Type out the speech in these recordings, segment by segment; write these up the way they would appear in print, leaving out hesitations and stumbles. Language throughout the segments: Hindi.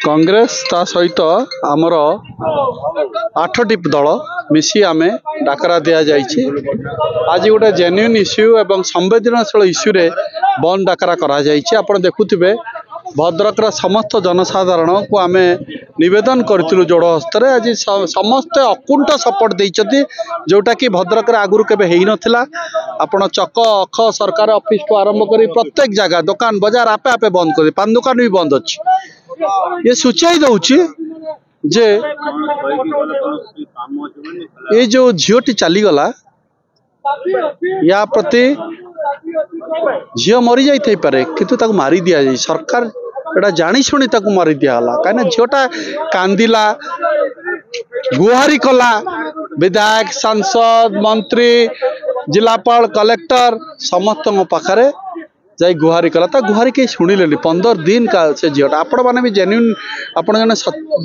कांग्रेस ता सहित आमर 8टी दल मिसी आमे डाकरा दिया जाइए। आज गोटे जेन्युइन इश्यू एवं संवेदनशील इश्यू रे बंद डाकरा करा जाइए। आपण देखुथिबे भद्रक समस्त जनसाधारण को आमे निवेदन करूँ जोड़ हस्तर आज समस्ते अकुंठ सपोर्ट देइछथि जोटा कि भद्रक आगुरी केबे हेई नथिला। आपण चक अख सरकार ऑफिस को आरंभ करी प्रत्येक जगह दुकान बाजार आपे आपे बंद कर पान दुकान भी बंद अच्छी। ये सूचाई दउछि जे ये जो झीओटी चली गला या प्रति झीओ मरी जाई पारे किंतु ताको मारी दिया जाई। सरकार एटा जानी शुणी ताको मारी दियाला कहीं झीओटा कांदिला गुहारी कला विधायक सांसद मंत्री जिलापाल कलेक्टर समस्त पाखरे जाई गुहारी कला ता गुहारी के शुणिले 15 दिन का से झीओटा। आपण माने भी जेन्युइन आपण जने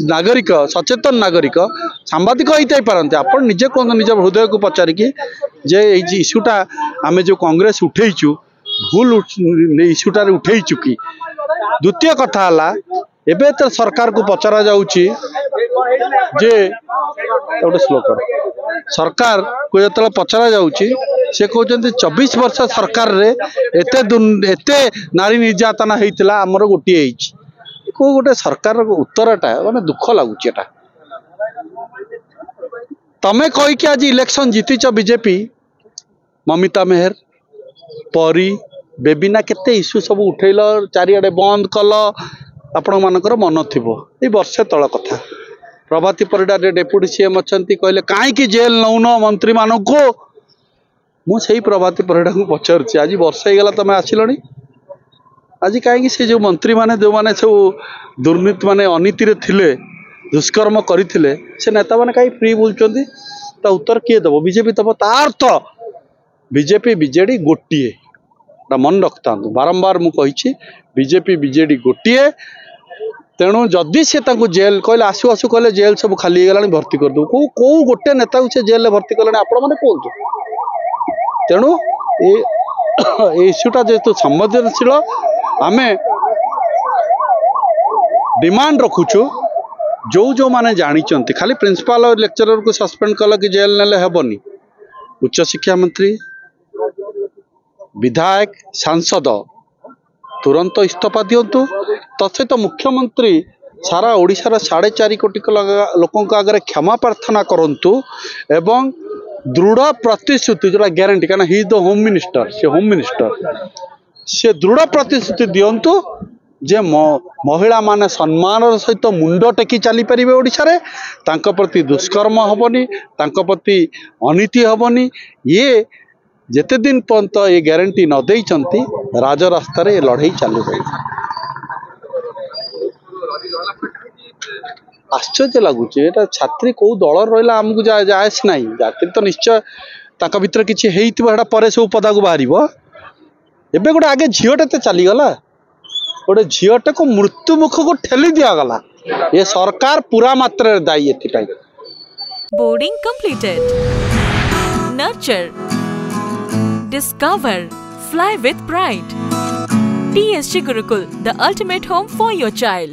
नागरिक सचेतन नागरिक सांबादिक होई पारते आपण निजे को निज हृदय को पचारि कि जे इश्यूटा आमे जो कांग्रेस उठेइचु भूल इश्यूटा उठे चुकी। द्वितीय कथा हला एबे तो सरकार को पचरा जाउची जे गोटे श्लोक सरकार को जो पचरा जाउची से कहते 24 वर्ष सरकार रे एते नारी निर्यातना होता आमर गोटे को गोटे सरकार उत्तरटा माने दुख लगुच। तमें कहीकि आज इलेक्शन जीतीच बीजेपी ममिता मेहर परी बेबिना केते इश्यू सब उठेल चारिआडे बंद कल आपण मानकर मन थी ये वर्षे तल कथा। प्रभाती परिडा डेप्यूटी सीएम अच्छा कहले कहीं जेल नौन मंत्री मान को मुझे प्रभाती परिडा को पचारुची आज वर्षे होगा तुम आसिल आज कहीं से जो मंत्री माने जो माने सब दुर्नीति माने अनीति रे थिले दुष्कर्म करते से नेता माने कहीं फ्री बुलुंट ता उत्तर किए दब बीजेपी दब तार तो बीजेपी बीजेडी गोटे मन रखता बारंबार मुझे बीजेपी बीजेडी गोटे तेणु जदि से जेल कहले आसु आसु कहले जेल सब खाली गला भर्ती कर दो कौ गोटे नेता को से जेल भर्ती कले आपण मैंने कहतु। तेणु इश्यूटा जेहेतु संवेदनशील आमे डिमांड रखुचु जो जो माने जानी खाली प्रिंसिपल और लेक्चरर को सस्पेंड कल कि जेल नेले हेबनी उच्च शिक्षा मंत्री विधायक सांसद तुरंत इस्तीफा दिंतु तत्सहित तो मुख्यमंत्री सारा ओडिशार 4.5 कोटी लोकों आगे क्षमा प्रार्थना करंतु एवं दृढ़ प्रतिश्रुति जो ग्यारंटी कहना ही द होम मिनिस्टर से दृढ़ प्रतिश्रुति दिंतु जे महिला माने सम्मान सहित मुंड टेकी चली पारे ओडिशा रे तांको प्रति दुष्कर्म हेबनी तांको प्रति अनीति हेबनी। ये जेते दिन पर्यंत ये ग्यारंटी न देइचंती राजरास्ता रे लड़ाई चालू रही। आश्चर्य लगुच एटा छात्री कौ दल रहा आमको जायस ना जाति तो निश्चय ताका भीतर किसी हेटा पर सब पदा को बाहर एबे गोटे आगे झीओटे तो चलीगला गोटे झीओटे को मृत्यु मुख को ठेली दिगला ये सरकार पूरा मात्रा दायी एथि। Boarding completed nurture Discover, fly with pride. TSG Gurukul, the ultimate home for your child.